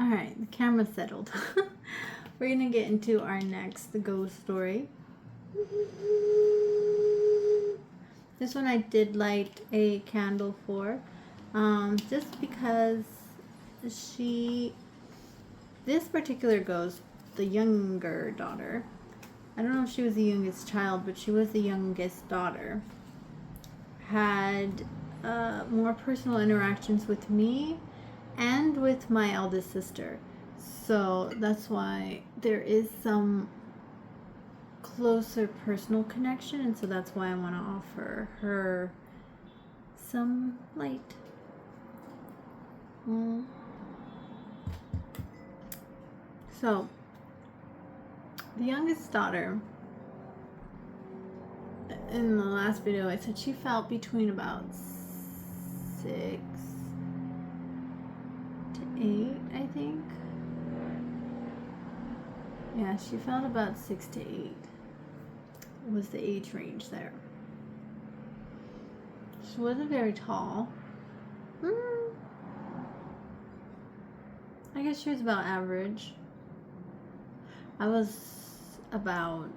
Alright, the camera settled. We're gonna get into our next ghost story. This one I did light a candle for, just because this particular ghost, the younger daughter, I don't know if she was the youngest child, but she was the youngest daughter, had more personal interactions with me and with my eldest sister. So that's why there is some closer personal connection, and so that's why I want to offer her some light. So, the youngest daughter, in the last video, I said she felt between about 6 to 8, I think. Yeah, she felt about 6 to 8 was the age range there. She wasn't very tall. I guess she was about average. I was about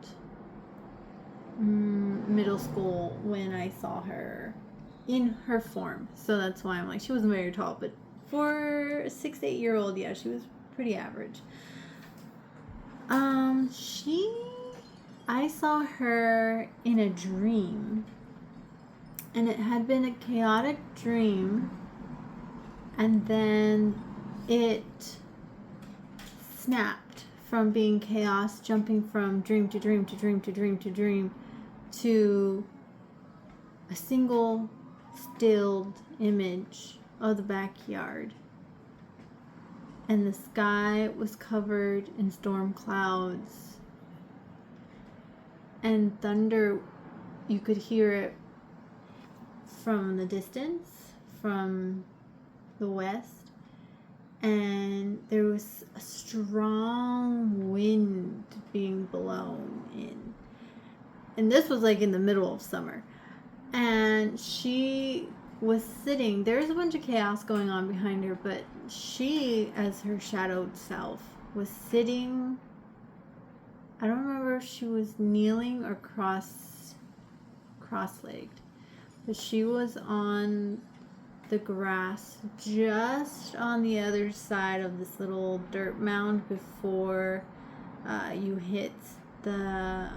middle school when I saw her in her form, so that's why I'm like, she wasn't very tall, but for a 6 to 8 year old, yeah, she was pretty average. I saw her in a dream, and it had been a chaotic dream, and then it snapped from being chaos, jumping from dream to dream to dream to dream to dream to a single stilled image of the backyard. And the sky was covered in storm clouds. And thunder, you could hear it from the distance, from the west. And there was a strong wind being blown in. And this was like in the middle of summer. And she was sitting, there's a bunch of chaos going on behind her, but she, as her shadowed self, was sitting, I don't remember if she was kneeling or cross-legged, but she was on the grass just on the other side of this little dirt mound before you hit the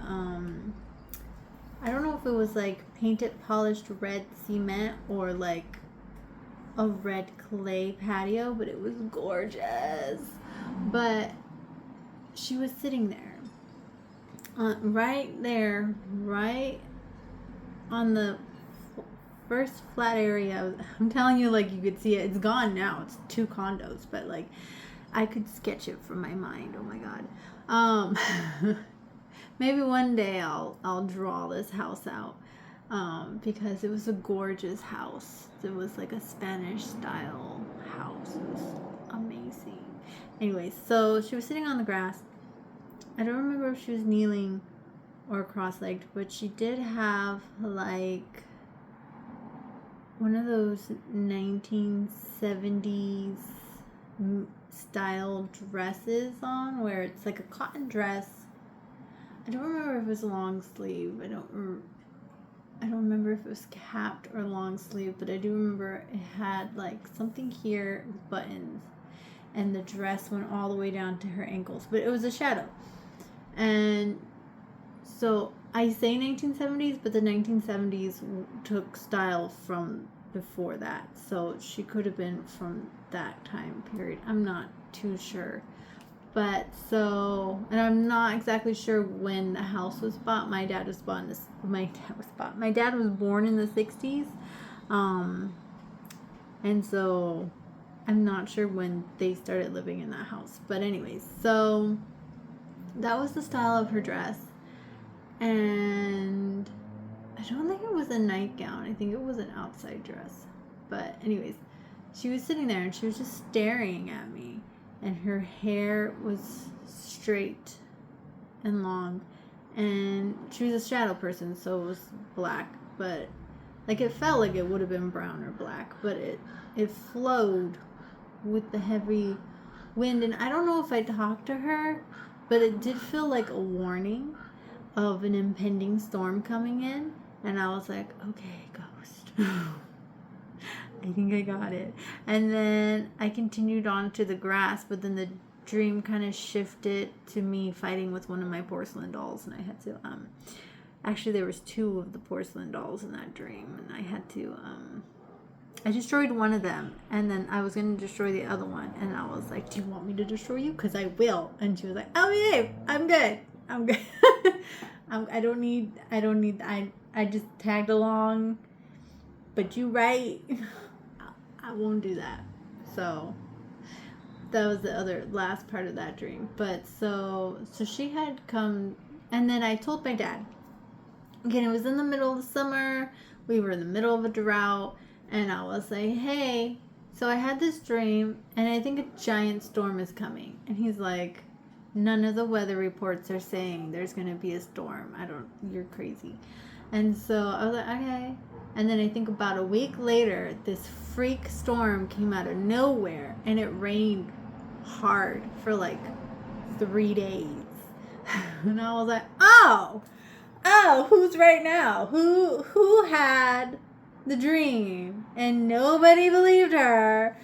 I don't know if it was like painted polished red cement or like a red clay patio, but it was gorgeous. But she was sitting there, right there, right on the first flat area. I'm telling you, like, you could see it. It's gone now. It's 2 condos, but like I could sketch it from my mind. Oh my god. Maybe one day I'll draw this house out, because it was a gorgeous house. It was like a Spanish style house. It was amazing. Anyways, so she was sitting on the grass. I don't remember if she was kneeling or cross-legged, but she did have like one of those 1970s style dresses on, where it's like a cotton dress. I don't remember if it was long sleeve. I don't remember if it was capped or long sleeve, but I do remember it had like something here with buttons, and the dress went all the way down to her ankles, but it was a shadow. And so I say 1970s, but the 1970s took style from before that, so she could have been from that time period. I'm not too sure. But so, and I'm not exactly sure when the house was bought. My dad was born in the 60s. And so I'm not sure when they started living in that house. But anyways, so that was the style of her dress. And I don't think it was a nightgown. I think it was an outside dress. But anyways, she was sitting there and she was just staring at me. And her hair was straight and long, and she was a shadow person, so it was black, but like it felt like it would have been brown or black, but it flowed with the heavy wind, and I don't know if I talked to her, but it did feel like a warning of an impending storm coming in, and I was like, okay, ghost. I think I got it. And then I continued on to the grass, but then the dream kind of shifted to me fighting with one of my porcelain dolls, and I had to actually there was two of the porcelain dolls in that dream, and I had to I destroyed one of them, and then I was going to destroy the other one, and I was like, do you want me to destroy you? Because I will. And she was like, oh yeah, I'm good. I just tagged along, but you right. I won't do that. So that was the other last part of that dream. But so she had come, and then I told my dad. Again, it was in the middle of the summer. We were in the middle of a drought. And I was like, hey, so I had this dream, and I think a giant storm is coming. And he's like, none of the weather reports are saying there's going to be a storm. You're crazy. And so I was like, okay. And then I think about a week later, this freak storm came out of nowhere, and it rained hard for like 3 days. And I was like, oh, who's right now? Who had the dream and nobody believed her,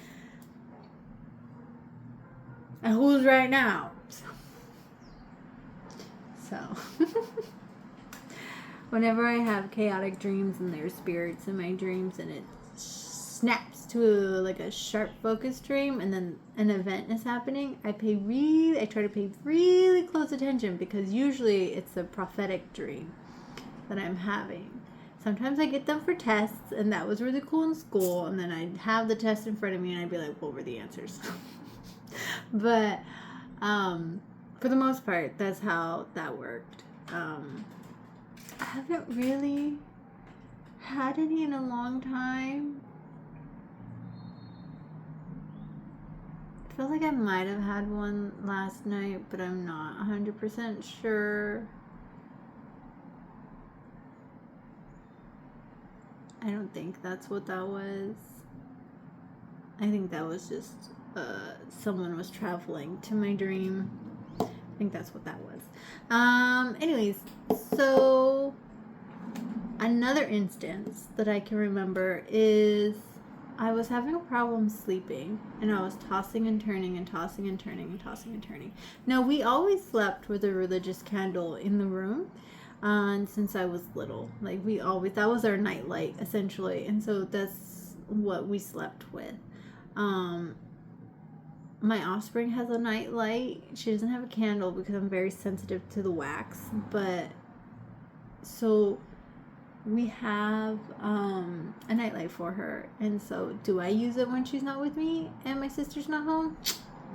and who's right now? So whenever I have chaotic dreams and there's spirits in my dreams and it snaps to like a sharp focus dream and then an event is happening, I try to pay really close attention, because usually it's a prophetic dream that I'm having. Sometimes I get them for tests, and that was really cool in school, and then I'd have the test in front of me, and I'd be like, what were the answers? But for the most part, that's how that worked. I haven't really had any in a long time. I feel like I might have had one last night, but I'm not 100% sure. I don't think that's what that was. I think that was just someone was traveling to my dream. I think that's what that was. Anyways, so another instance that I can remember is I was having a problem sleeping, and I was tossing and turning and tossing and turning and tossing and turning. Now, we always slept with a religious candle in the room. And since I was little, like that was our nightlight essentially, and so that's what we slept with. My offspring has a nightlight. She doesn't have a candle because I'm very sensitive to the wax, but so we have a nightlight for her. And so do I use it when she's not with me and my sister's not home?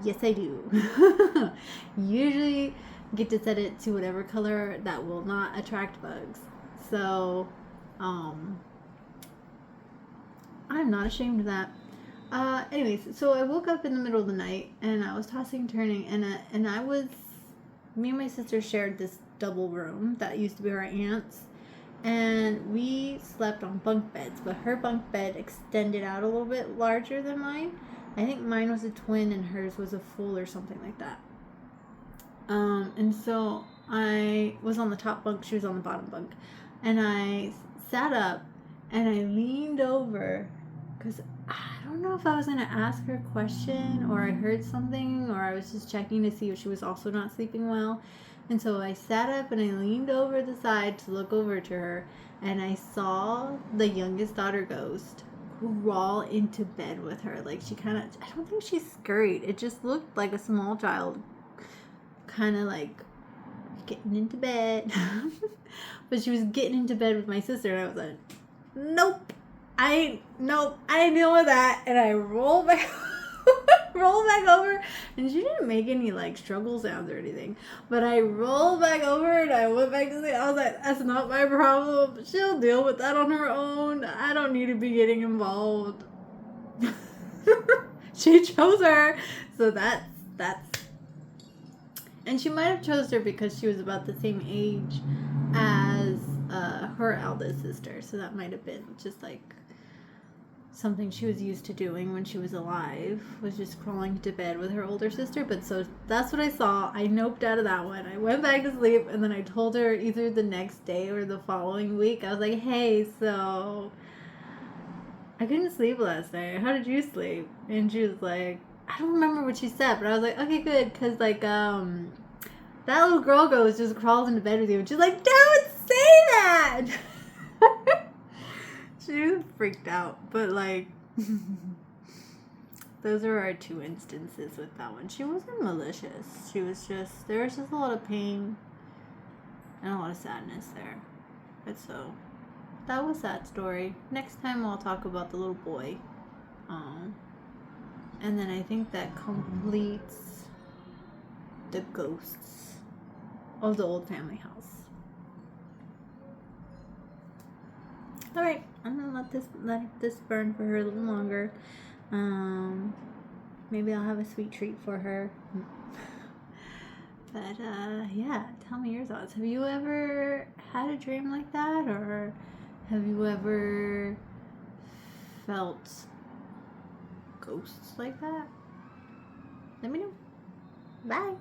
Yes, I do. Usually get to set it to whatever color that will not attract bugs. So I'm not ashamed of that. Anyways, so I woke up in the middle of the night, and I was tossing and turning, and me and my sister shared this double room that used to be our aunt's, and we slept on bunk beds, but her bunk bed extended out a little bit larger than mine. I think mine was a twin and hers was a full or something like that. And so I was on the top bunk, she was on the bottom bunk, and I sat up and I leaned over, because I don't know if I was going to ask her a question, or I heard something, or I was just checking to see if she was also not sleeping well. And so I sat up and I leaned over the side to look over to her, and I saw the youngest daughter ghost crawl into bed with her. Like, she kind of, I don't think she scurried. It just looked like a small child kind of like getting into bed. But she was getting into bed with my sister, and I was like, nope, I ain't dealing with that. And I rolled back over, and she didn't make any like struggle sounds or anything, but I rolled back over and I went back to sleep. I was like, that's not my problem, she'll deal with that on her own, I don't need to be getting involved. She chose her, so that's and she might have chose her because she was about the same age as her eldest sister, so that might have been just like something she was used to doing when she was alive, was just crawling to bed with her older sister. But so that's what I saw. I noped out of that one. I went back to sleep, and then I told her either the next day or the following week. I was like, hey, so I couldn't sleep last night. How did you sleep? And she was like, I don't remember what she said, but I was like, okay, good, because like that little girl goes just crawls into bed with you, and she's like, don't say that. She was freaked out, but like those are our two instances with that one. She wasn't malicious. She was just, there was just a lot of pain and a lot of sadness there. But so that was that story. Next time I'll talk about the little boy. And then I think that completes the ghosts of the old family house. Alright, I'm gonna let this burn for her a little longer. Maybe I'll have a sweet treat for her. But yeah, tell me your thoughts. Have you ever had a dream like that, or have you ever felt ghosts like that? Let me know. Bye.